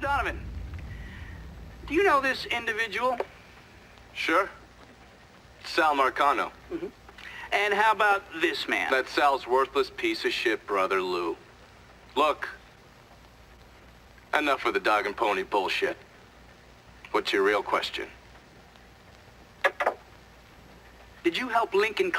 Donovan, do you know this individual? Sure. Sal Marcano. And how about this man? That's Sal's worthless piece of shit brother, Lou. Look. Enough of the dog and pony bullshit. What's your real question? Did you help Lincoln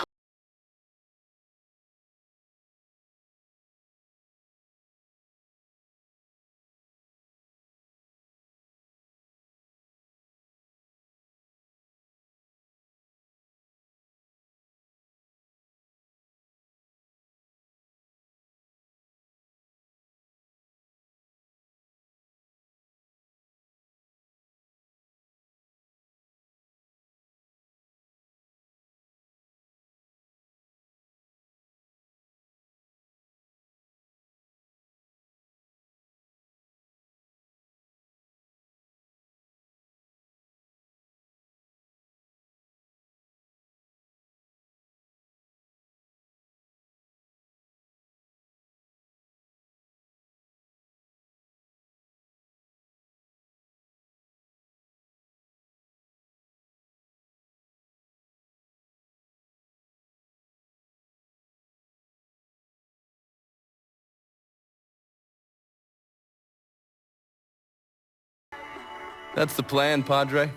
That's the plan, Padre.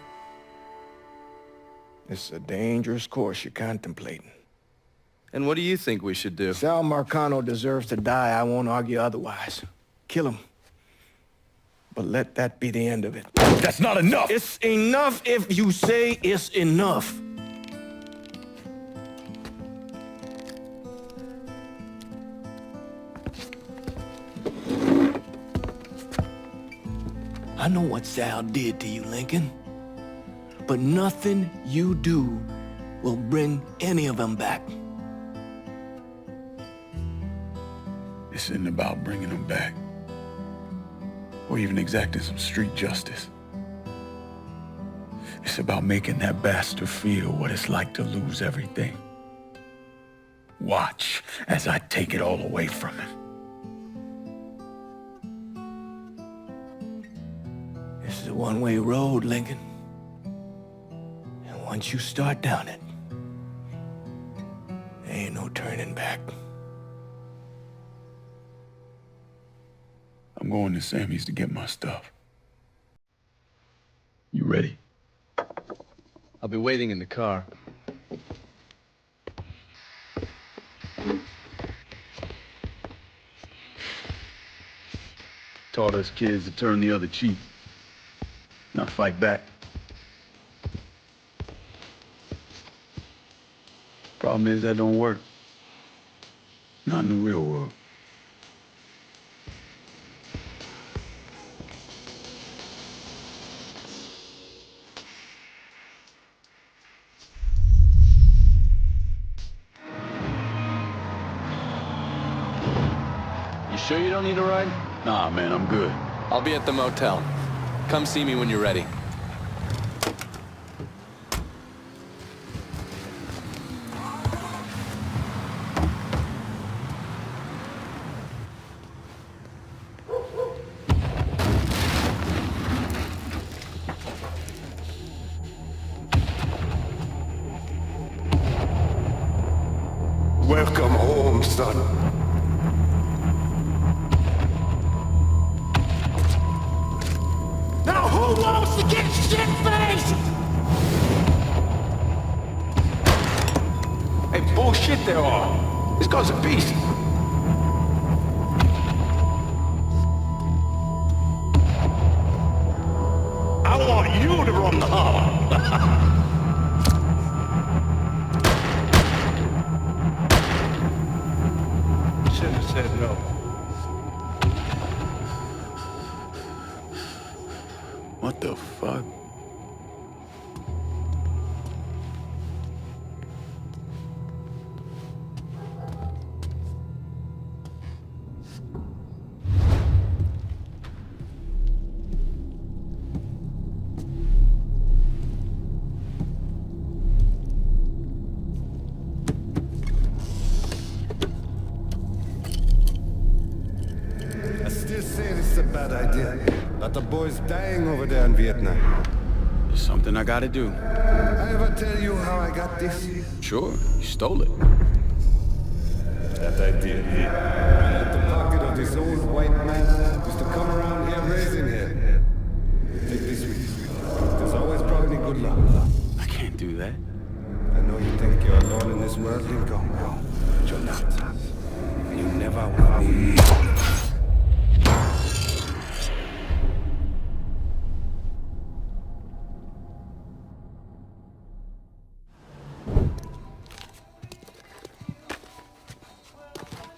It's a dangerous course you're contemplating. And what do you think we should do? Sal Marcano deserves to die. I won't argue otherwise. Kill him. But let that be the end of it. That's not enough! It's enough if you say it's enough. I know what Sal did to you, Lincoln. But nothing you do will bring any of them back. This isn't about bringing them back. Or even exacting some street justice. It's about making that bastard feel what it's like to lose everything. Watch as I take it all away from him. This is a one-way road, Lincoln. And once you start down it, there ain't no turning back. I'm going to Sammy's to get my stuff. You ready? I'll be waiting in the car. Taught us kids to turn the other cheek, not fight back. Problem is that don't work. Not in the real world. You sure you don't need a ride? Nah, man, I'm good. I'll be at the motel. Come see me when you're ready. Welcome home, son. Now who wants to get shit-faced? Hey, bullshit they are. This guy's a beast. I want you to run the holler. Should have said no. What the fuck? I still say it's a bad idea. Got the boys dying over there in Vietnam. It's something I gotta do. I ever tell you how I got this? Sure, you stole it. That I did. At the pocket of this old white man used to come around here raising hell. Take this with you. There's always brought me good luck. I can't do that. I know you think you're alone in this world, Lincoln, but you're not. And you never will be.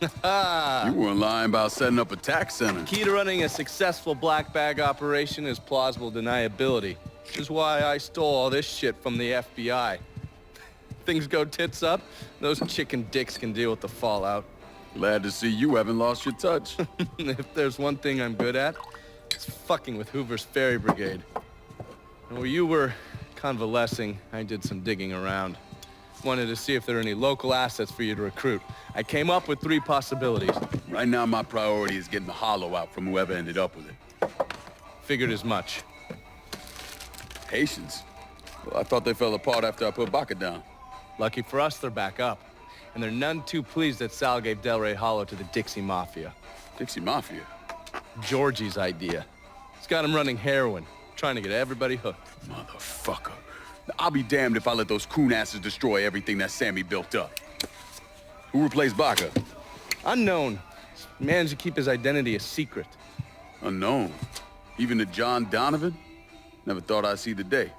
You weren't lying about setting up a tax center. Key to running a successful black bag operation is plausible deniability. Which is why I stole all this shit from the FBI. Things go tits up, those chicken dicks can deal with the fallout. Glad to see you haven't lost your touch. If there's one thing I'm good at, it's fucking with Hoover's Ferry Brigade. And while you were convalescing, I did some digging around. Wanted to see if there are any local assets for you to recruit. I came up with 3 possibilities. Right now, my priority is getting the hollow out from whoever ended up with it. Figured as much. Haitians? Well, I thought they fell apart after I put Baca down. Lucky for us, they're back up. And they're none too pleased that Sal gave Delray Hollow to the Dixie Mafia. Dixie Mafia? Georgie's idea. He's got him running heroin, trying to get everybody hooked. Motherfucker. I'll be damned if I let those coon asses destroy everything that Sammy built up. Who replaced Baca? Unknown. Managed to keep his identity a secret. Unknown? Even to John Donovan? Never thought I'd see the day.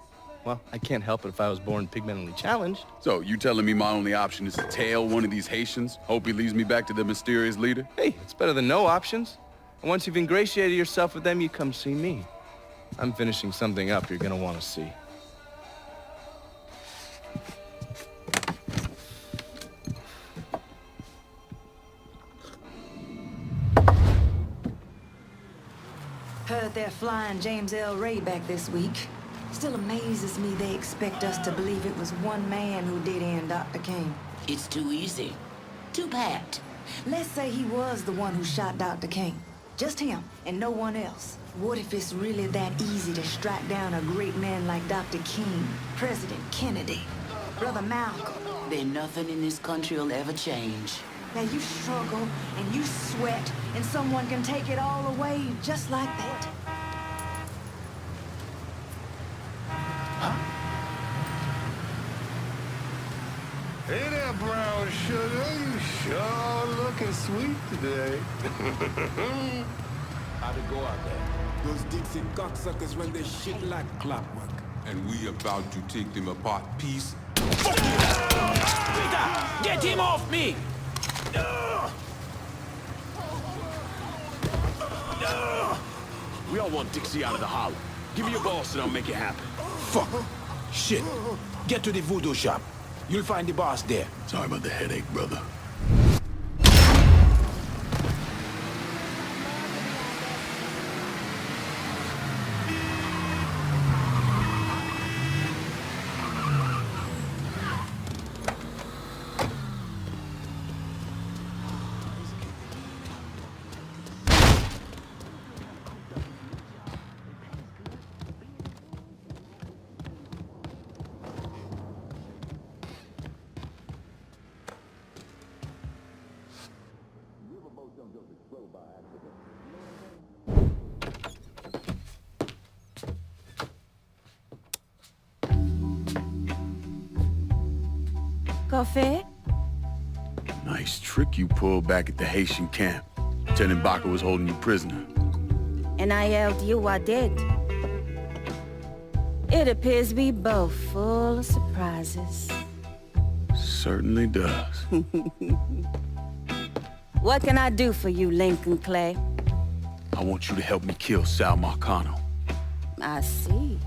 Well, I can't help it if I was born pigmentally challenged. So, you telling me my only option is to tail one of these Haitians? Hope he leads me back to the mysterious leader? Hey, it's better than no options. And once you've ingratiated yourself with them, you come see me. I'm finishing something up you're gonna want to see. Heard they're flying James L. Ray back this week. Still amazes me they expect us to believe it was one man who did end Dr. King. It's too easy. Too pat. Let's say he was the one who shot Dr. King. Just him, and no one else. What if it's really that easy to strike down a great man like Dr. King, President Kennedy, Brother Malcolm? Then nothing in this country will ever change. Now you struggle, and you sweat, and someone can take it all away just like that. Hey there, brown sugar. You sure looking sweet today. How'd it go out there? Those Dixie cocksuckers run their shit like clockwork. And we about to take them apart piece. Peter! Get him off me! We all want Dixie out of the hollow. Give me your boss and I'll make it happen. Fuck. Shit. Get to the voodoo shop. You'll find the boss there. Sorry about the headache, brother. Coffee? Nice trick you pulled back at the Haitian camp. Lieutenant Baca was holding you prisoner. And I yelled you are dead. It appears we both full of surprises. Certainly does. What can I do for you, Lincoln Clay? I want you to help me kill Sal Marcano. I see.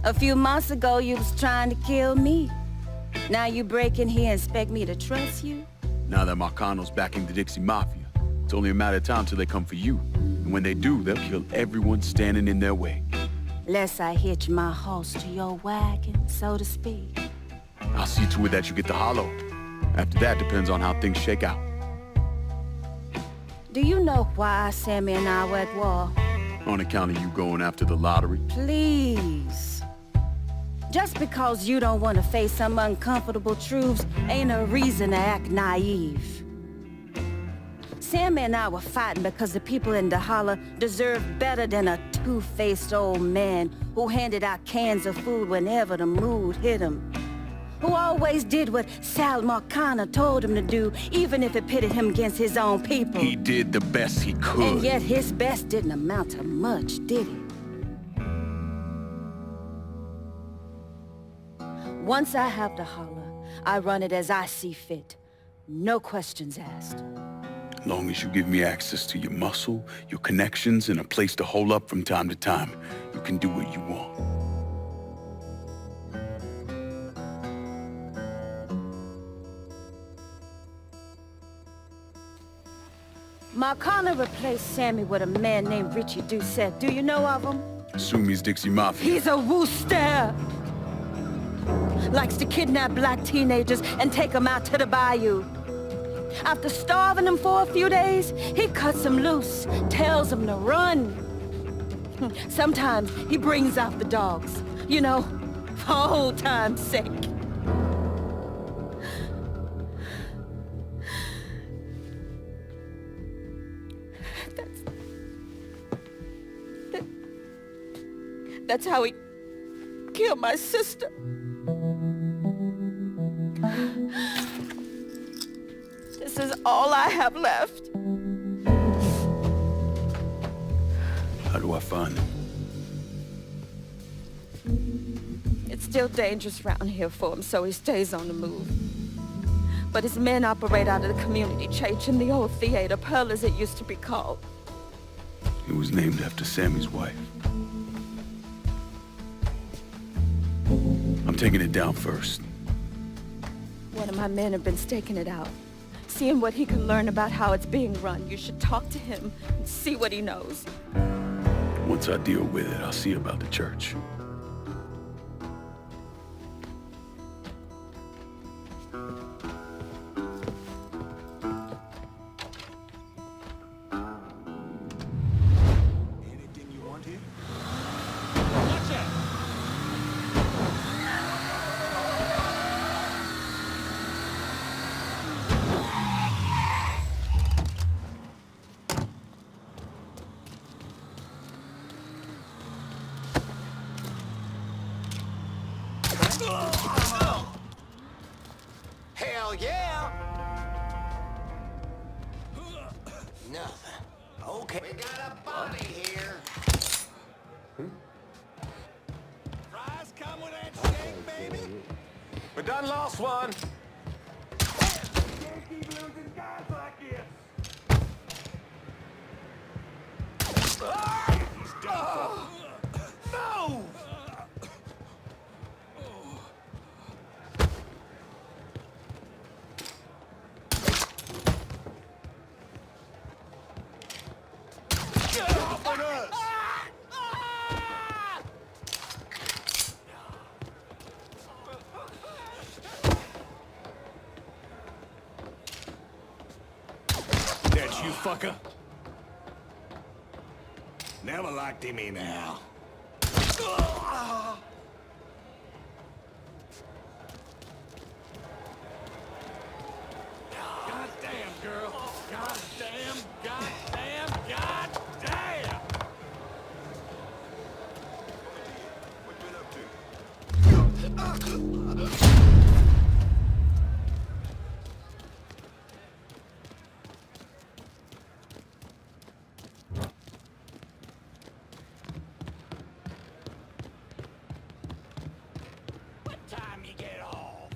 A few months ago, you was trying to kill me. Now you break in here and expect me to trust you? Now that Marcano's backing the Dixie Mafia, it's only a matter of time till they come for you. And when they do, they'll kill everyone standing in their way. Lest I hitch my horse to your wagon, so to speak. I'll see to it that you get the hollow. After that depends on how things shake out. Do you know why Sammy and I were at war? On account of you going after the lottery? Please. Just because you don't want to face some uncomfortable truths ain't a reason to act naive. Sammy and I were fighting because the people in the holler deserve better than a two-faced old man who handed out cans of food whenever the mood hit him. Who always did what Sal Marcana told him to do, even if it pitted him against his own people. He did the best he could. And yet his best didn't amount to much, did it? Once I have the holler, I run it as I see fit. No questions asked. As long as you give me access to your muscle, your connections, and a place to hole up from time to time, you can do what you want. Marcana replaced Sammy with a man named Richie Doucette. Do you know of him? Assume he's Dixie Mafia. He's a wooster! Likes to kidnap black teenagers and take them out to the bayou. After starving them for a few days, he cuts them loose, tells them to run. Sometimes he brings out the dogs, you know, for old time's sake. That's how he killed my sister. This is all I have left. How do I find him? It's still dangerous around here for him, so he stays on the move. But his men operate out of the community church in the old theater, Pearl as it used to be called. It was named after Sammy's wife. I'm taking it down first. One of my men have been staking it out. Seeing what he can learn about how it's being run. You should talk to him and see what he knows. Once I deal with it, I'll see about the church. Anything you want here? Hell yeah! Nothing. Okay. We got a body here. Fries come with that steak, baby. We done lost one. Can't keep losing guys like this. He's done for. No! Get off on us! That's you, fucker? Never liked him anyhow. God damn, girl. God damn, god damn, god damn! What you been up to? What time you get off?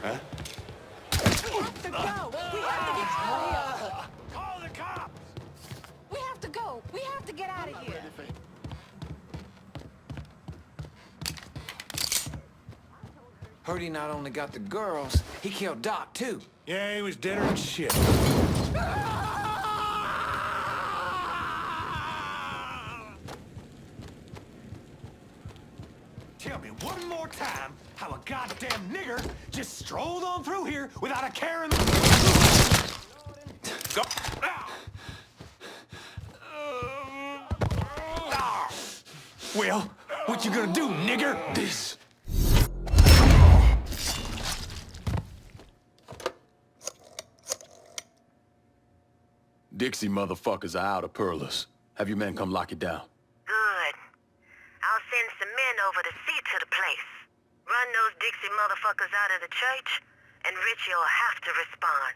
Huh? We have to go! We have to get out of here! Call the cops! We have to go! We have to get out of here! Heard he not only got the girls, he killed Doc, too. Yeah, he was deader than shit. Tell me one more time how a goddamn nigger just strolled on through here without a care in the... Go. Well, what you gonna do, nigger? This. Dixie motherfuckers are out of Perlas. Have your men come lock it down. Good. I'll send some men over to see to the place. Run those Dixie motherfuckers out of the church, and Richie will have to respond.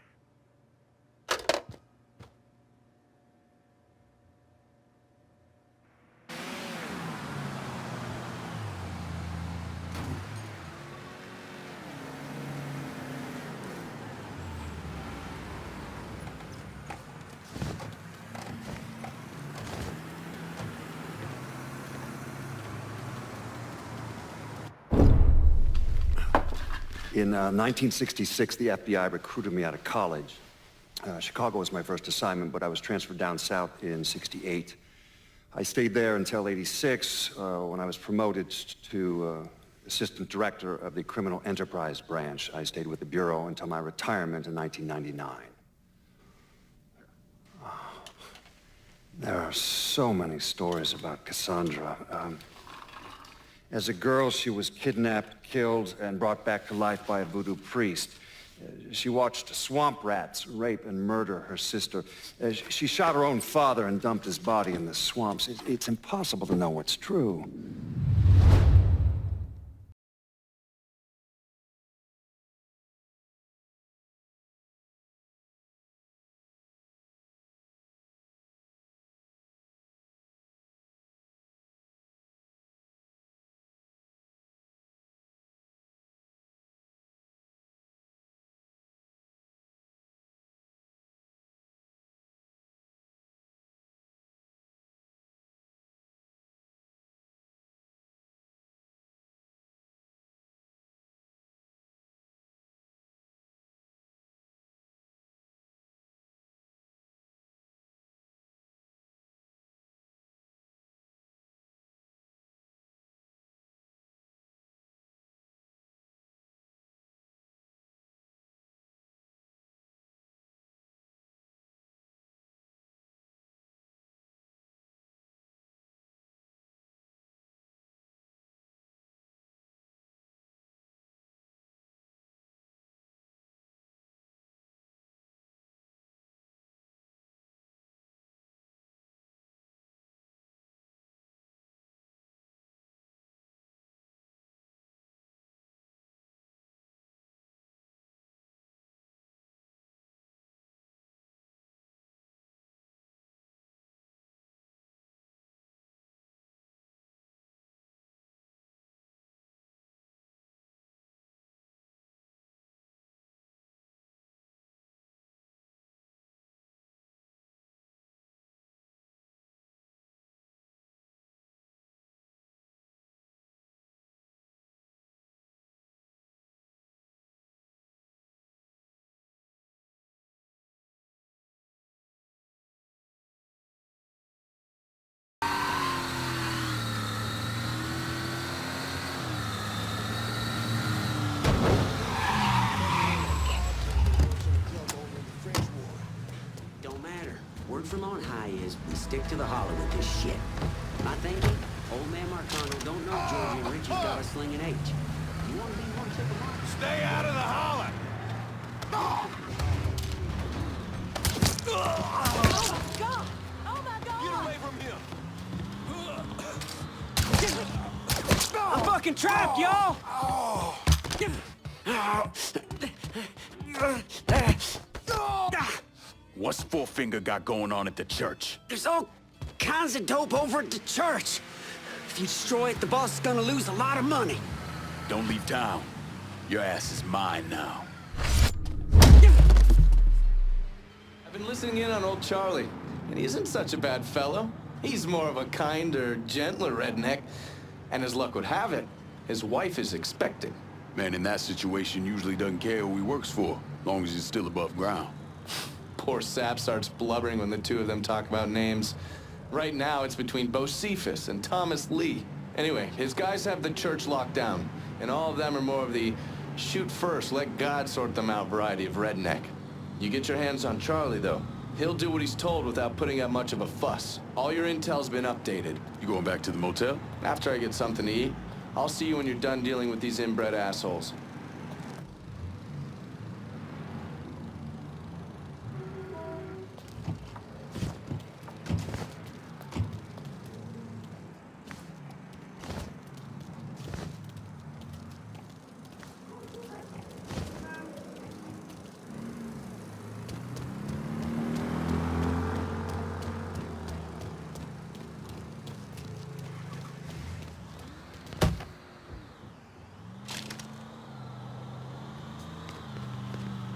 In 1966, the FBI recruited me out of college. Chicago was my first assignment, but I was transferred down south in '68. I stayed there until '86, when I was promoted to assistant director of the criminal enterprise branch. I stayed with the Bureau until my retirement in 1999. There are so many stories about Cassandra. As a girl, she was kidnapped, killed, and brought back to life by a voodoo priest. She watched swamp rats rape and murder her sister. She shot her own father and dumped his body in the swamps. It's impossible to know what's true. Word from on high is we stick to the hollow with this shit. My thinking, old man Marcano don't know Georgie and Richie's got a slinging H. You want to be one tip of mine? Stay out of the holler! Oh my God! Oh my God! Get away from him! I'm fucking trapped, y'all! What's Four Finger got going on at the church? There's all kinds of dope over at the church. If you destroy it, the boss is gonna lose a lot of money. Don't leave town. Your ass is mine now. I've been listening in on old Charlie, and he isn't such a bad fellow. He's more of a kinder, gentler redneck, and as luck would have it, his wife is expecting. Man in that situation usually doesn't care who he works for, as long as he's still above ground. Poor Sap starts blubbering when the two of them talk about names. Right now, it's between Bocephus and Thomas Lee. Anyway, his guys have the church locked down, and all of them are more of the shoot first, let God sort them out variety of redneck. You get your hands on Charlie, though. He'll do what he's told without putting up much of a fuss. All your intel's been updated. You going back to the motel? After I get something to eat, I'll see you when you're done dealing with these inbred assholes.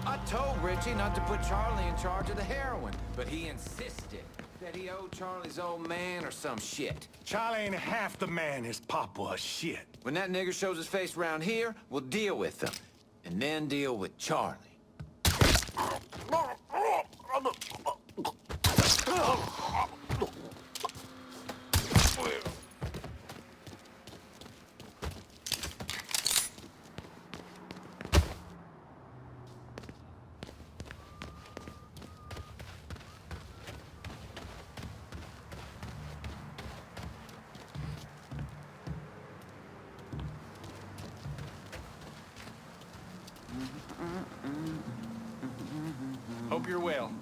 I told Richie not to put Charlie in charge of the heroin, but he insisted that he owed Charlie's old man or some shit. Charlie ain't half the man his pop was, shit. When that nigger shows his face around here, we'll deal with him. And then deal with Charlie. Hope you're well.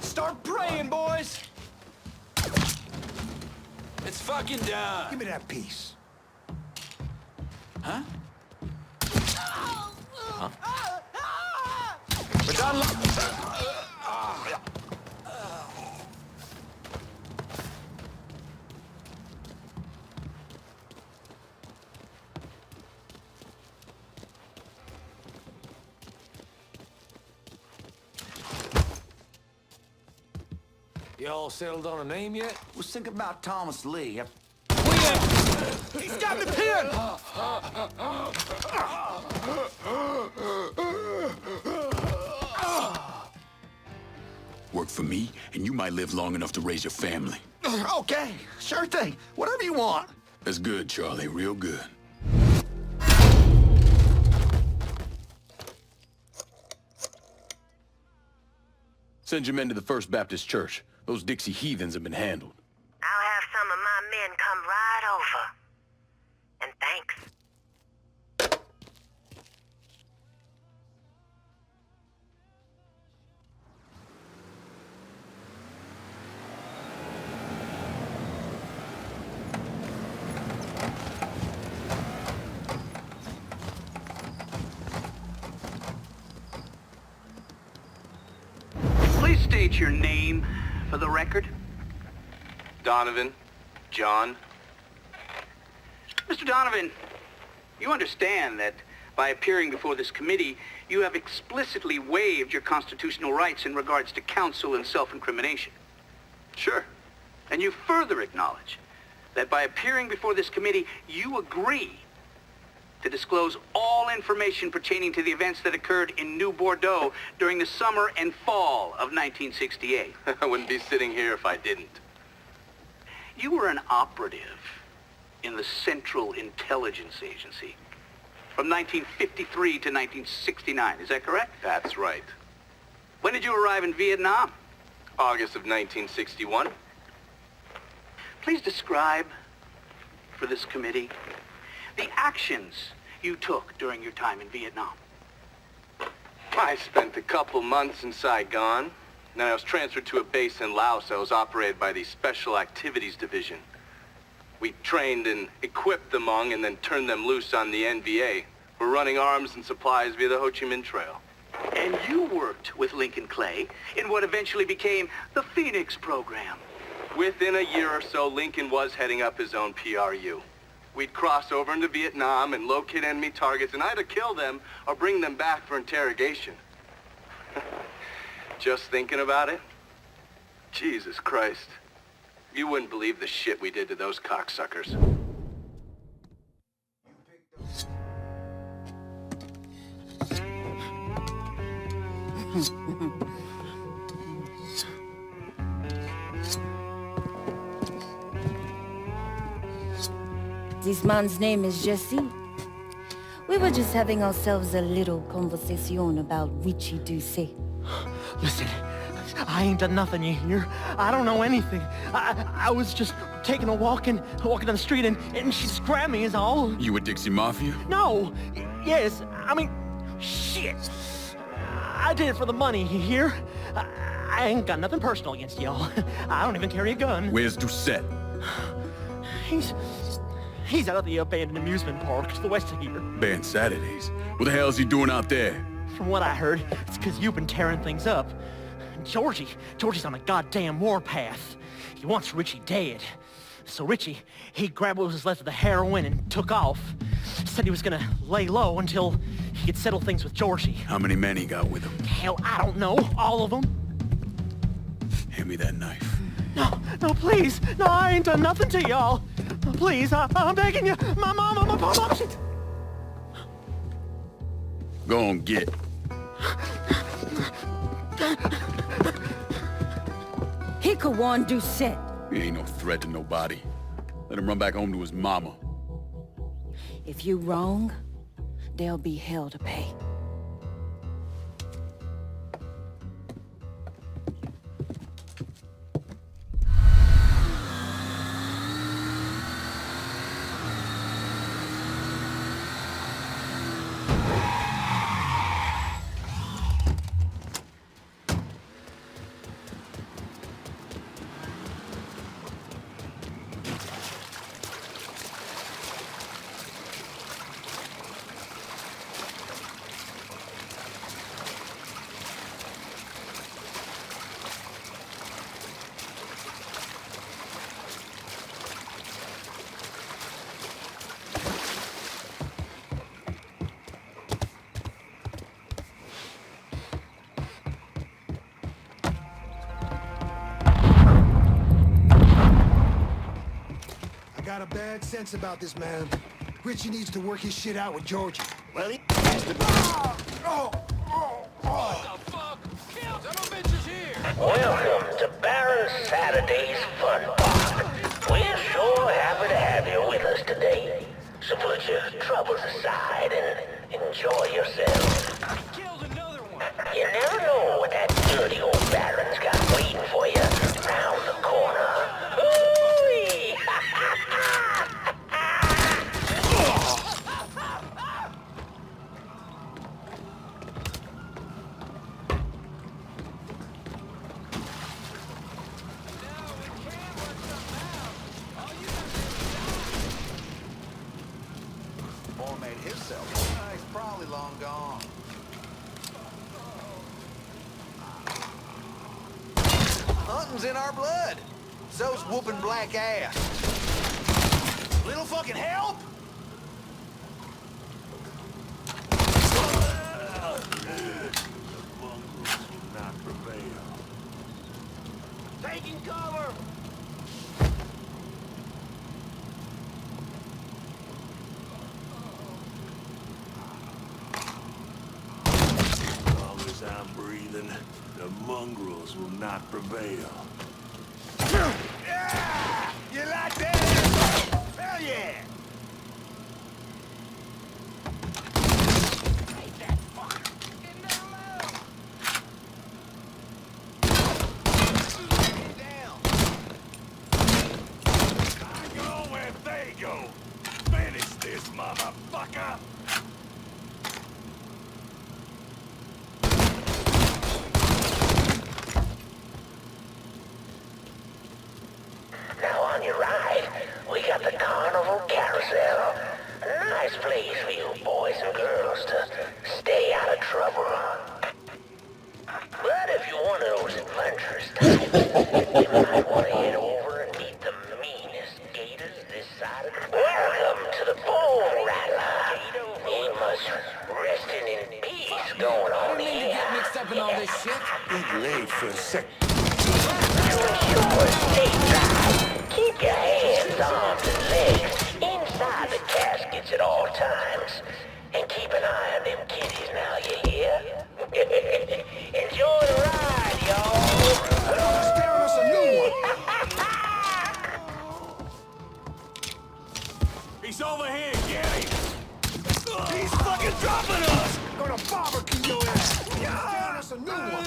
Start praying, boys! It's fucking done! Give me that piece. Huh? We're done. Y'all settled on a name yet? Was thinking about Thomas Lee. He's got the pin! Work for me, and you might live long enough to raise your family. Okay, sure thing. Whatever you want. That's good, Charlie, real good. Send your men to the First Baptist Church. Those Dixie heathens have been handled. I'll have some of my men come right over. And thanks. Please state your name for the record. Donovan, John. Mr. Donovan, you understand that by appearing before this committee, you have explicitly waived your constitutional rights in regards to counsel and self-incrimination. Sure. And you further acknowledge that by appearing before this committee, you agree to disclose all information pertaining to the events that occurred in New Bordeaux during the summer and fall of 1968. I wouldn't be sitting here if I didn't. You were an operative in the Central Intelligence Agency from 1953 to 1969, is that correct? That's right. When did you arrive in Vietnam? August of 1961. Please describe for this committee the actions you took during your time in Vietnam. I spent a couple months in Saigon. Then I was transferred to a base in Laos that was operated by the Special Activities Division. We trained and equipped the Hmong and then turned them loose on the NVA. We're running arms and supplies via the Ho Chi Minh Trail. And you worked with Lincoln Clay in what eventually became the Phoenix program. Within a year or so, Lincoln was heading up his own PRU. We'd cross over into Vietnam and locate enemy targets and either kill them or bring them back for interrogation. Just thinking about it? Jesus Christ. You wouldn't believe the shit we did to those cocksuckers. This man's name is Jesse. We were just having ourselves a little conversation about Richie Doucet. Listen, I ain't done nothing, you hear? I don't know anything. I was just taking a walking down the street and she just grabbed me is all. You with Dixie Mafia? No. Yes, I mean, shit. I did it for the money, you hear? I ain't got nothing personal against y'all. I don't even carry a gun. Where's Doucet? He's out at the abandoned amusement park to the west of here. Banned Saturdays. What the hell's he doing out there? From what I heard, it's because you've been tearing things up. Georgie's on a goddamn warpath. He wants Richie dead. So Richie, he grabbed what was left of the heroin and took off. Said he was gonna lay low until he could settle things with Georgie. How many men he got with him? Hell, I don't know. All of them. Hand me that knife. No, please. No, I ain't done nothing to y'all. Please, I'm begging you. My mom, shit. Go on, get. He could warn Doucet. He ain't no threat to nobody. Let him run back home to his mama. If you wrong, there'll be hell to pay. Got a bad sense about this man. Richie needs to work his shit out with Georgie. Well, he has to be. What the fuck? Kill some of bitches here! Welcome to Baron Saturday's Fun Park. We're sure happy to have you with us today. So put your troubles aside and enjoy yourself. Killed another one! You never know what that dirty old Baron's got waiting for you around the corner. Hooey! Boy made himself. He's probably long gone. Hunting's in our blood. So's whooping black ass. Little fucking help? Not prevail. Taking cover! As long as I'm breathing, the mongrels will not prevail. Yeah! You like that? Hell yeah! Motherfucker! Now on your right, we got the Carnival Carousel. A nice place for you boys and girls to stay out of trouble. But if you're one of those adventurous types, you might want to head over and meet the meanest gators this side of the... Welcome to the Bone Rattler. Ain't much resting in peace going on here. You get mixed up in all this shit. Big late for a sec. To ensure stateside, keep your hands, arms, and legs inside the caskets at all times. And keep an eye on them kitties now, you hear? Enjoy the ride, y'all! Sparing us a new one! He's over here, get him! He's fucking dropping us! Gonna barbecue your ass! Found us a new one!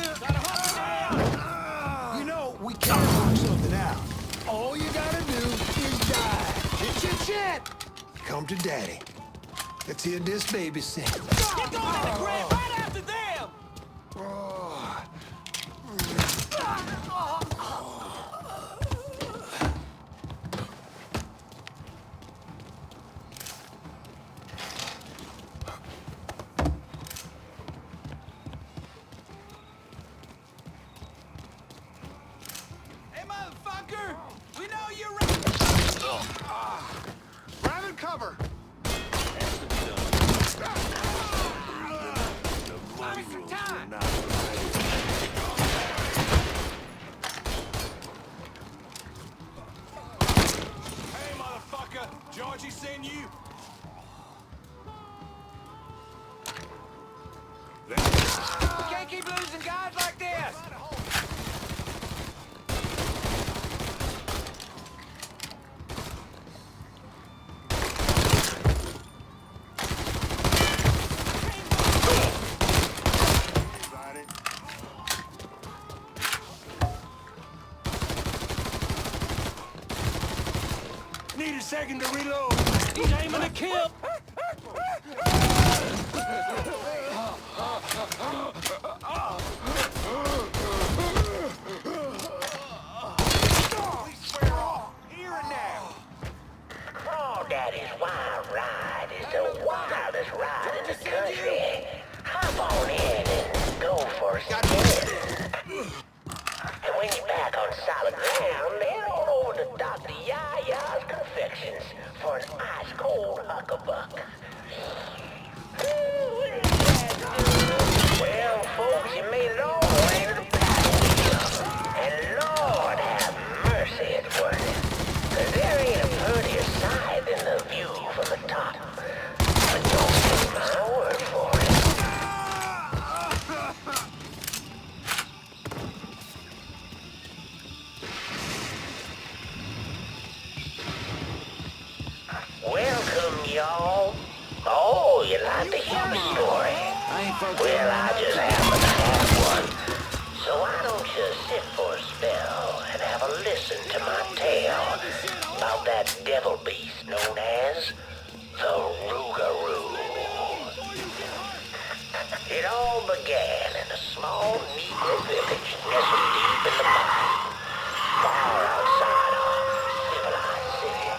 You know, we can work something out. All you gotta do is die. It's your chance. Come to daddy. Let's hear this baby sing. Get going in the grave right after them! Hey, motherfucker! We know you're right! Grab and cover! Hey, motherfucker! Georgie sent you? We can't keep losing guys like this! Need a second to reload. He's aiming to kill. We swear off, here and now. Crawdaddy's wild ride is the wildest ride in the country. Hop on in and go for a spin. And when you're back on solid ground, head on over to Dr. Yaya's Confections for an ice-cold huckabuck. Well, folks, you made it all the way to the paddle wheel. And Lord have mercy, it's worth it. 'Cause there ain't a prettier sight than the view from the top. But don't take my word for it. Welcome, y'all. Oh, you like to hear a story? Well, I just happen to have one. So why don't you sit for a spell and have a listen to my tale about that devil beast known as the Rougarou. It all began in a small Negro village nestled deep in the mountains, far outside our civilized city.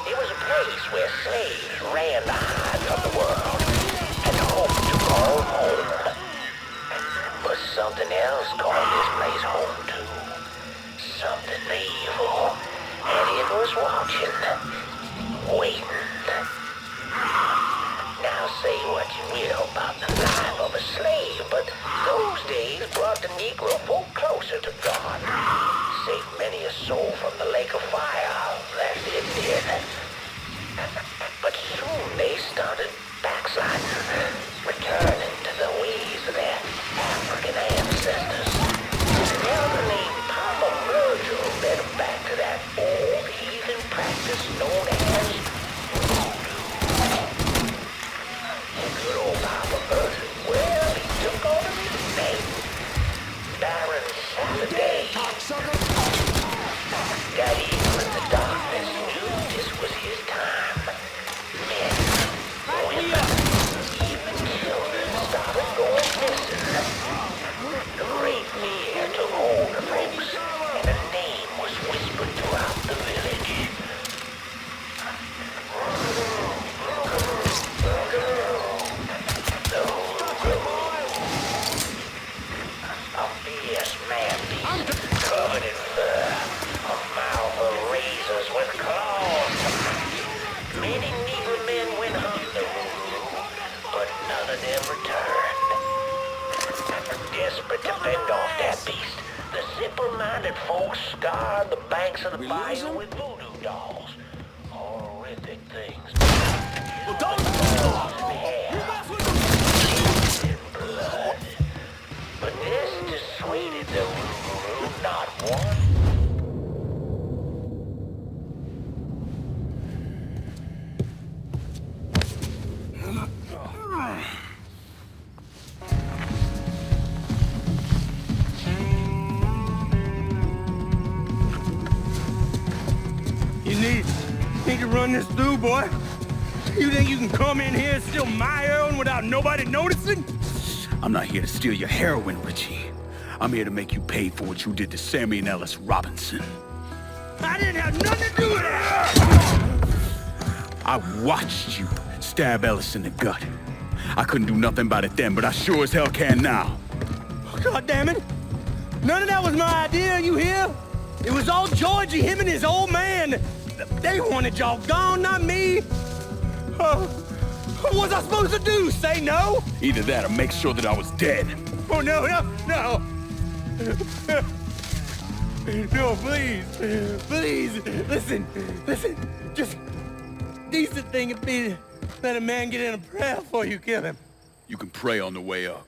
It was a place where slaves ran to hide from the world and hoped to call home. But something else called this place home too. Something evil. And it was watching. Waiting. Now say what you will about the life of a slave, but those days brought the Negro folk closer to God. Saved many a soul from the lake of fire, that it did. But soon they started backsliding, returning to the ways of their African ancestors. An elder named Papa Virgil led them back to that old heathen practice known as voodoo. And good old Papa Virgil, well, he took on a new name. Baron Saturday. That evil in the darkness knew this was his time. Men, women, even children started going missing. The great fear took hold of folks, and a name was whispered throughout the village. A fierce man-beast covered in fur, a mouth of razors with claws. Many Negro men went hunting the Rougarou, but none of them returned. Desperate to fend off that beast, the simple-minded folks scarred the banks of the bayou with voodoo dolls. Horrific things. Well, don't blood. But this dissuaded the Rougarou not one. need to run this through, boy. You think you can come in here and steal my heroin without nobody noticing? I'm not here to steal your heroin, Richie. I'm here to make you pay for what you did to Sammy and Ellis Robinson. I didn't have nothing to do with that! I watched you stab Ellis in the gut. I couldn't do nothing about it then, but I sure as hell can now. God damn it! None of that was my idea, you hear? It was all Georgie, him and his old man. They wanted y'all gone, not me. What was I supposed to do? Say no? Either that or make sure that I was dead. Oh, no. No, please. Please, listen. Just decent thing would be to let a man get in a prayer before you kill him. You can pray on the way up.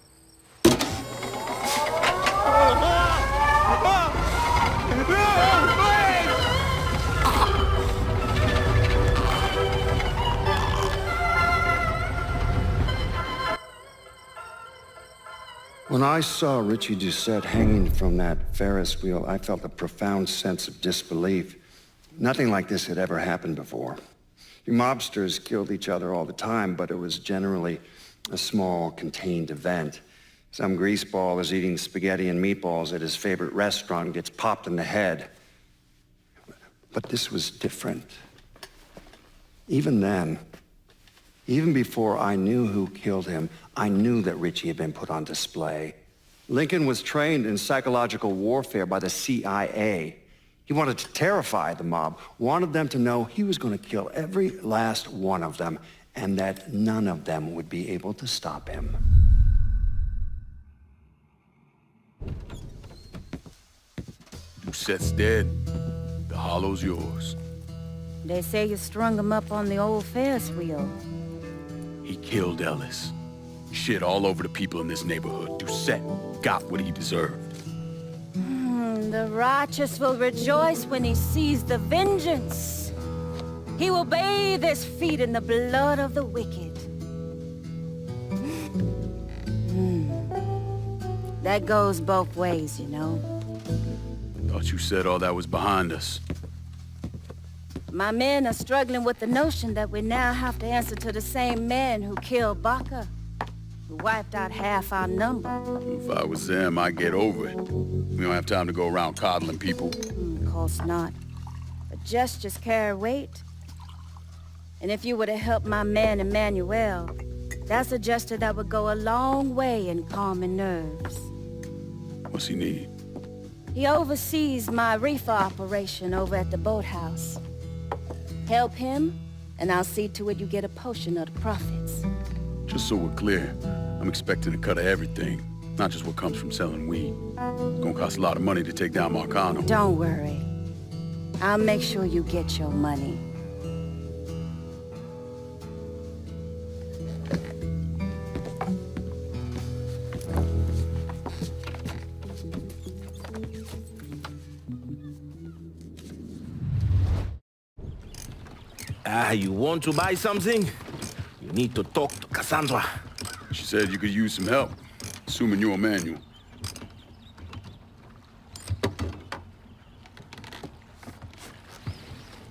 When I saw Richie Doucette hanging from that Ferris wheel, I felt a profound sense of disbelief. Nothing like this had ever happened before. You mobsters killed each other all the time, but it was generally a small, contained event. Some greaseball is eating spaghetti and meatballs at his favorite restaurant and gets popped in the head. But this was different. Even then, even before I knew who killed him, I knew that Richie had been put on display. Lincoln was trained in psychological warfare by the CIA. He wanted to terrify the mob, wanted them to know he was going to kill every last one of them, and that none of them would be able to stop him. Doucette's dead. The hollow's yours. They say you strung him up on the old Ferris wheel. He killed Ellis. Shit all over the people in this neighborhood. Doucette got what he deserved. The righteous will rejoice when he sees the vengeance. He will bathe his feet in the blood of the wicked. That goes both ways, you know. Thought you said all that was behind us. My men are struggling with the notion that we now have to answer to the same man who killed Baca, who wiped out half our number. If I was them, I'd get over it. We don't have time to go around coddling people. Of course not. But gestures carry weight. And if you were to help my man Emmanuel, that's a gesture that would go a long way in calming nerves. What's he need? He oversees my reefer operation over at the boathouse. Help him, and I'll see to it you get a portion of the profits. Just so we're clear, I'm expecting a cut of everything, not just what comes from selling weed. It's gonna cost a lot of money to take down Marcano. Don't worry. I'll make sure you get your money. You want to buy something? You need to talk to Cassandra. She said you could use some help, assuming you're Emmanuel.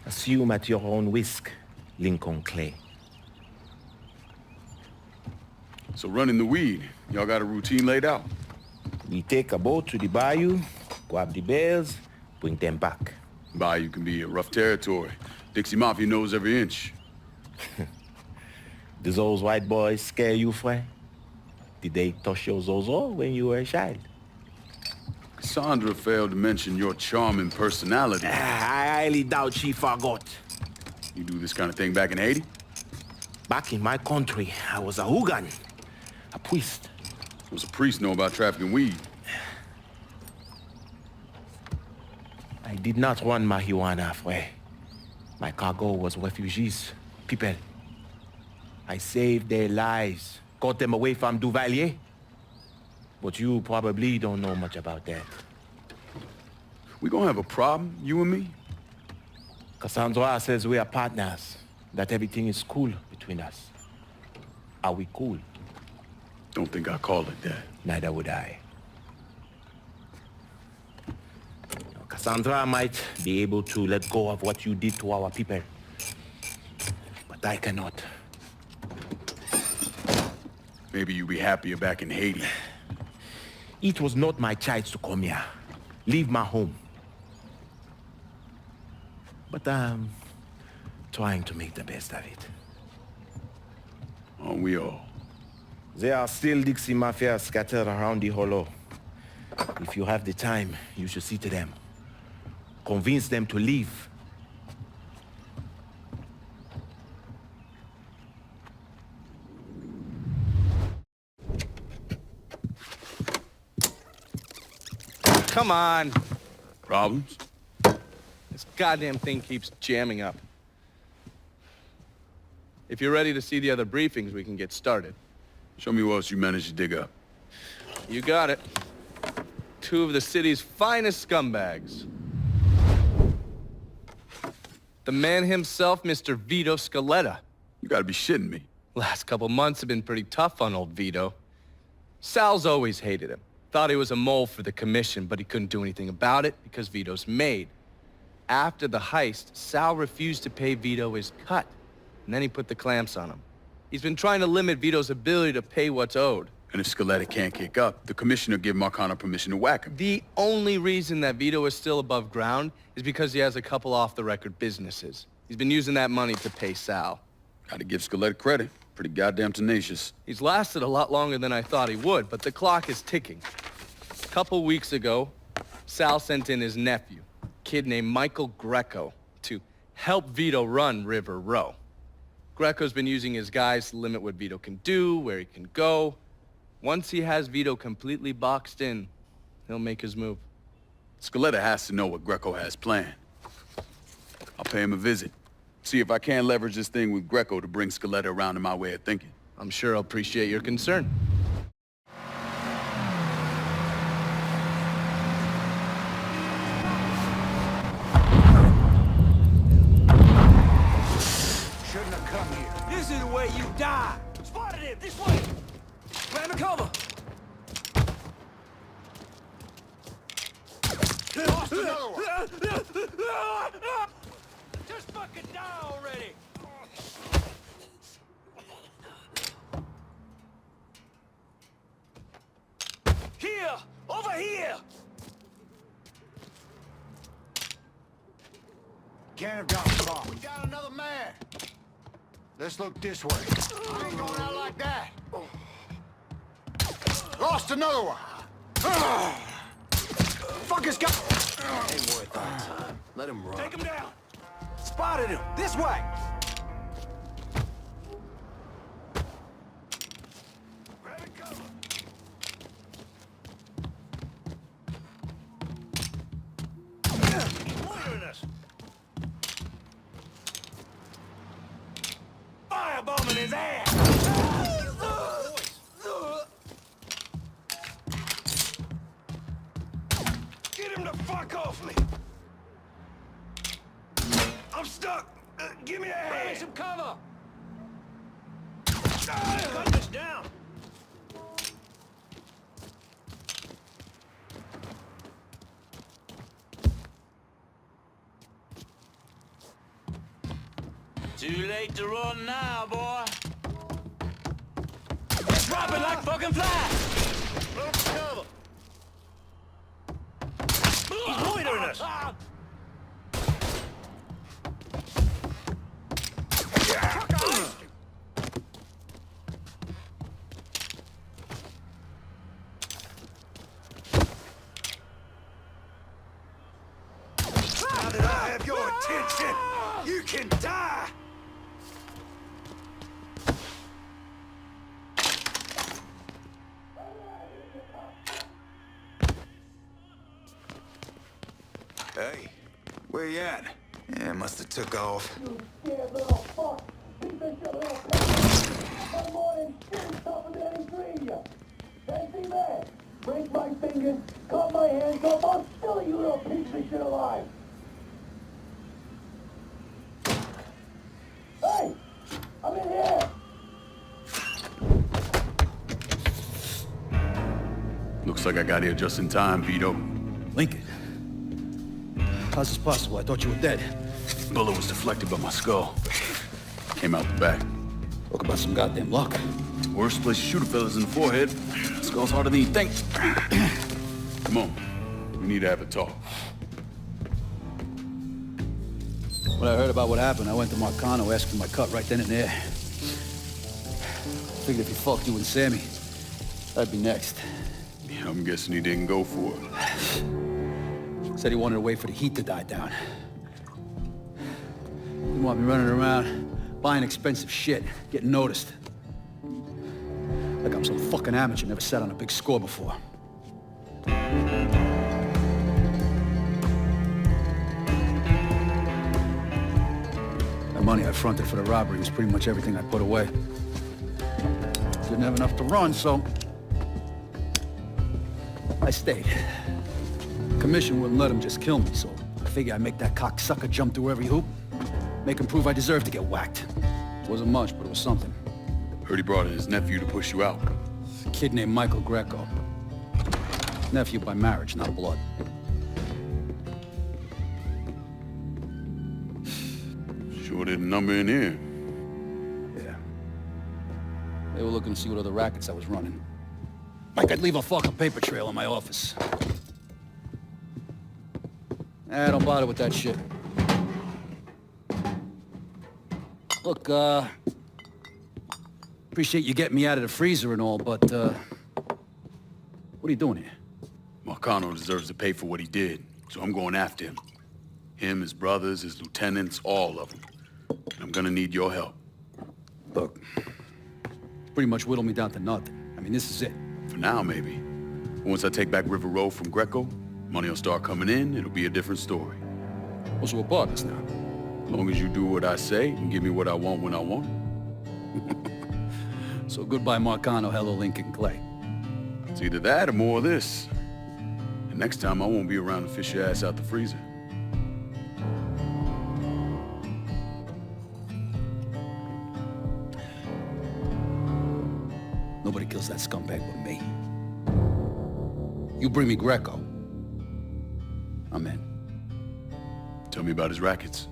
Assume at your own risk, Lincoln Clay. So running the weed, y'all got a routine laid out? We take a boat to the bayou, grab the bears, bring them back. Bayou can be a rough territory. Dixie Mafia knows every inch. Does those white boys scare you, Frank? Did they touch your zozo when you were a child? Cassandra failed to mention your charming personality. I highly doubt she forgot. You do this kind of thing back in Haiti? Back in my country, I was a hooligan, a priest. What does a priest know about trafficking weed? I did not run marijuana, Frank. My cargo was refugees, people. I saved their lives, got them away from Duvalier. But you probably don't know much about that. We gonna have a problem, you and me? Cassandra says we are partners, that everything is cool between us. Are we cool? Don't think I call it that. Neither would I. Cassandra might be able to let go of what you did to our people. but I cannot. Maybe you'll be happier back in Haiti. It was not my choice to come here. Leave my home. But I'm trying to make the best of it. Aren't we all? There are still Dixie Mafia scattered around the hollow. If you have the time, you should see to them. Convince them to leave. Come on. Problems? This goddamn thing keeps jamming up. If you're ready to see the other briefings, we can get started. Show me what else you managed to dig up. You got it. 2 of the city's finest scumbags. The man himself, Mr. Vito Scaletta. You gotta be shitting me. Last couple months have been pretty tough on old Vito. Sal's always hated him. Thought he was a mole for the commission, but he couldn't do anything about it because Vito's made. After the heist, Sal refused to pay Vito his cut, and then he put the clamps on him. He's been trying to limit Vito's ability to pay what's owed. And if Scaletta can't kick up, the commissioner give Marcano permission to whack him. The only reason that Vito is still above ground is because he has a couple off-the-record businesses. He's been using that money to pay Sal. Gotta give Scaletta credit. Pretty goddamn tenacious. He's lasted a lot longer than I thought he would, but the clock is ticking. A couple weeks ago, Sal sent in his nephew, a kid named Michael Greco, to help Vito run River Row. Greco's been using his guys to limit what Vito can do, where he can go. Once he has Vito completely boxed in, he'll make his move. Scaletta has to know what Greco has planned. I'll pay him a visit. See if I can't leverage this thing with Greco to bring Scaletta around to my way of thinking. I'm sure he'll appreciate your concern. Shouldn't have come here. This is the way you die. Spotted him! This way! Grab a cover! Lost another one! Just fucking die already! Here! Over here! Can't have got far. We got another man. Let's look this way. I ain't going out like that. Lost another one. Fucker's got... Ain't worth our time. Let him run. Take him down! Spotted him! This way! Grab and cover! He's loitering us! Firebombing his ass! Get him the fuck off me! I'm stuck! Give me a hand! Grab some cover! Cut this down! Too late to run now, boy. Drop it like fucking flies! Cover! He's loitering us! Now that I have your attention, you can die! Hey, where you at? Yeah, must have took off. You scared little fuck! You think you're little pig? One morning, skin tougher than any dream you. Fancy that? Break my fingers, cut my hands off, I'll still you little piece of shit alive! Hey! I'm in here! Looks like I got here just in time, Vito. Lincoln. How's this possible? I thought you were dead. Bullet was deflected by my skull. Came out the back. Talk about some goddamn luck. Worst place to shoot a fella's in the forehead. Skull's harder than you think. Come on. We need to have a talk. When I heard about what happened, I went to Marcano, asked for my cut right then and there. Figured if he fucked you and Sammy, I'd be next. Yeah, I'm guessing he didn't go for it. Said he wanted to wait for the heat to die down. Didn't want me running around, buying expensive shit, getting noticed. Like I'm some fucking amateur, never sat on a big score before. The money I fronted for the robbery was pretty much everything I put away. Didn't have enough to run, so I stayed. Commission wouldn't let him just kill me, so I figured I'd make that cocksucker jump through every hoop. Make him prove I deserve to get whacked. Wasn't much, but it was something. Heard he brought in his nephew to push you out. A kid named Michael Greco. Nephew by marriage, not blood. Sure did a number in here. Yeah. They were looking to see what other rackets I was running. Like I'd leave a fucking paper trail in my office. Don't bother with that shit. Look, appreciate you getting me out of the freezer and all, but, what are you doing here? Marcano deserves to pay for what he did, so I'm going after him. Him, his brothers, his lieutenants, all of them. And I'm gonna need your help. Look, pretty much whittled me down to nothing. I mean, this is it. For now, maybe. Once I take back River Road from Greco, money will start coming in, it'll be a different story. Well, so we're partners now. As long as you do what I say and give me what I want when I want it. So goodbye, Marcano, hello, Lincoln Clay. It's either that or more of this. And next time I won't be around to fish your ass out the freezer. Nobody kills that scumbag but me. You bring me Greco, I'm in. Tell me about his rackets.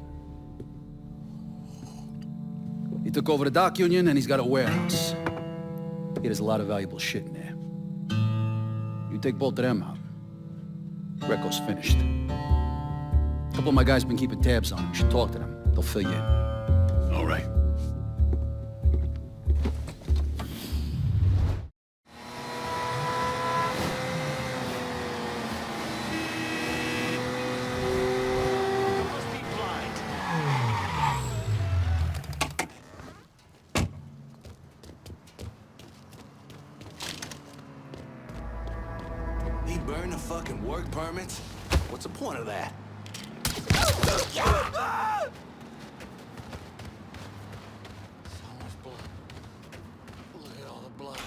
He took over the dock union and he's got a warehouse. He has a lot of valuable shit in there. You take both of them out, Greco's finished. A couple of my guys been keeping tabs on him. You should talk to them. They'll fill you in. All right. Burn the fucking work permits? What's the point of that? So much blood. Look at all the blood.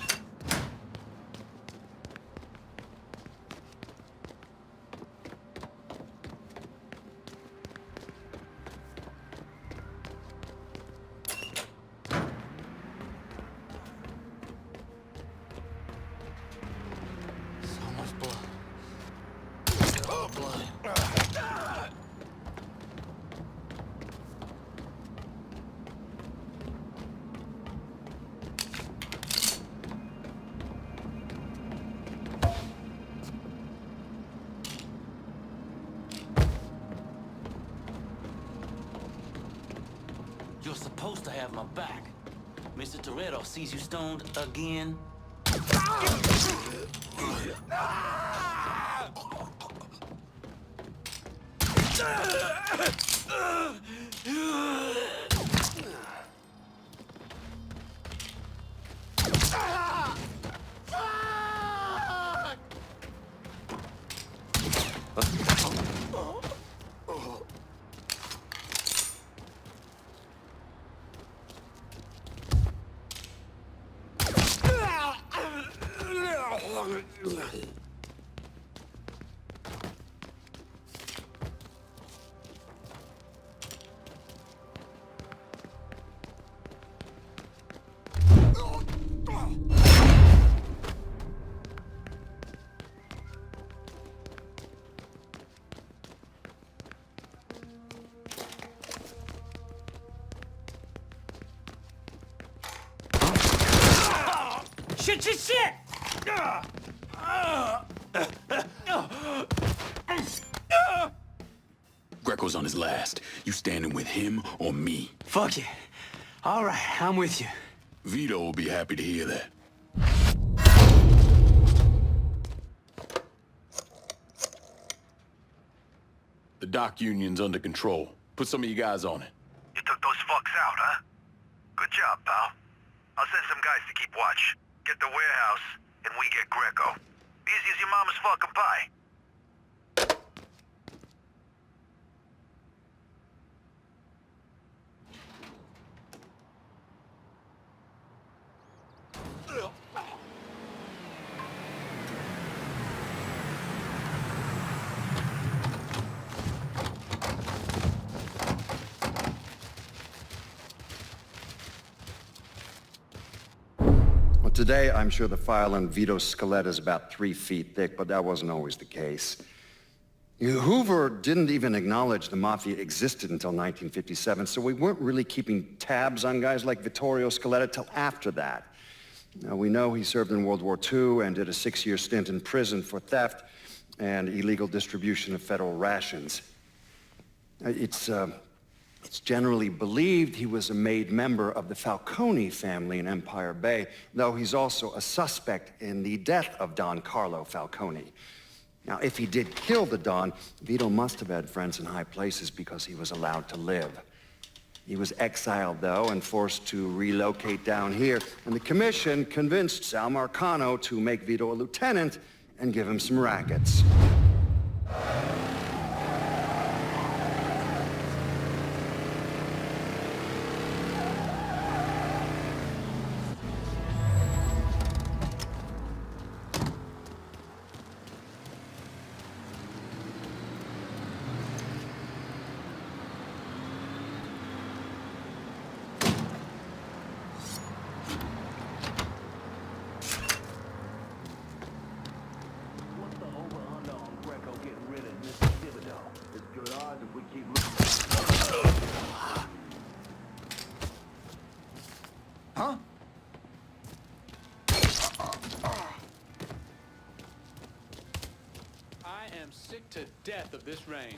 So much blood. You're supposed to have my back. Mr. Toretto sees you stoned again. Shit, shit, shit! Greco's on his last. You standing with him or me? Fuck you. All right, I'm with you. Vito will be happy to hear that. The dock union's under control. Put some of you guys on it. You took those fucks out, huh? Good job, pal. I'll send some guys to keep watch. Get the warehouse, and we get Greco. Easy as your mama's fucking pie. Today, I'm sure the file on Vito's skeleton is about 3 feet thick, but that wasn't always the case. Hoover didn't even acknowledge the Mafia existed until 1957, so we weren't really keeping tabs on guys like Vittorio Scaletta till after that. Now, we know he served in World War II and did a 6-year stint in prison for theft and illegal distribution of federal rations. It's generally believed he was a made member of the Falcone family in Empire Bay, though he's also a suspect in the death of Don Carlo Falcone. Now, if he did kill the Don, Vito must have had friends in high places because he was allowed to live. He was exiled, though, and forced to relocate down here, and the commission convinced Sal Marcano to make Vito a lieutenant and give him some rackets. Huh? I am sick to death of this rain.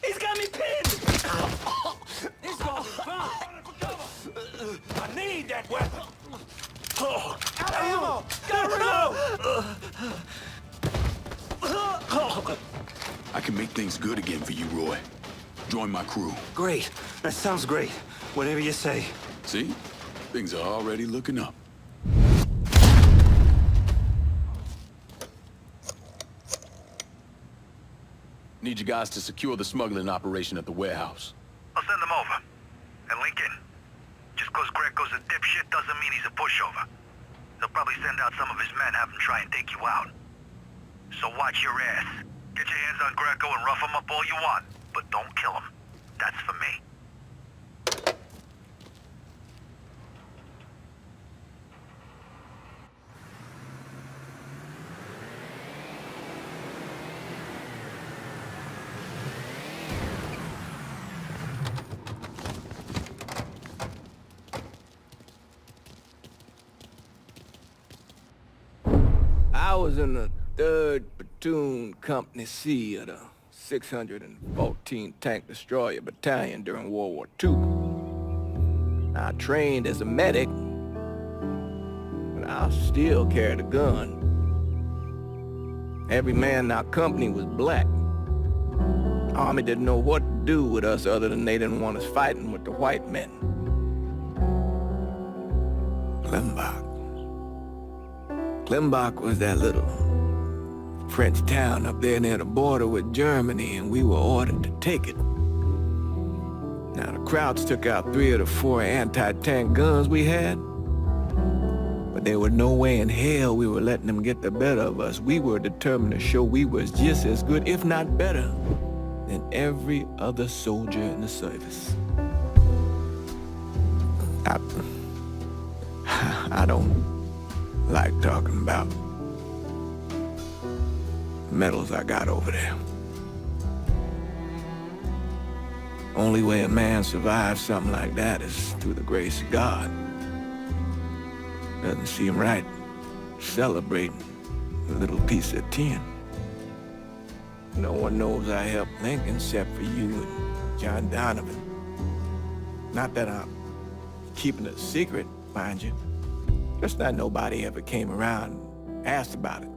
He's got me pinned! This gonna be fun! I need that weapon! Out of ammo! Gotta reload! I can make things good again for you, Roy. Join my crew. Great. That sounds great. Whatever you say. See? Things are already looking up. Need you guys to secure the smuggling operation at the warehouse. I'll send them over. And Lincoln, just cause Greco's a dipshit doesn't mean he's a pushover. He'll probably send out some of his men, have them try and take you out. So watch your ass. Get your hands on Greco and rough him up all you want, but don't kill him. That's for me. I was in the 3rd Platoon Company C of the 614 Tank Destroyer Battalion during World War II. I trained as a medic, but I still carried a gun. Every man in our company was black. The Army didn't know what to do with us other than they didn't want us fighting with the white men. Klimbach. Klimbach was that little French town up there near the border with Germany, and we were ordered to take it. Now, the Krauts took out 3 of the 4 anti-tank guns we had, but there was no way in hell we were letting them get the better of us. We were determined to show we was just as good, if not better, than every other soldier in the service. I don't like talking about medals I got over there. Only way a man survives something like that is through the grace of God. Doesn't seem right celebrating a little piece of tin. No one knows I helped Lincoln except for you and John Donovan. Not that I'm keeping it a secret, mind you. Just that nobody ever came around and asked about it.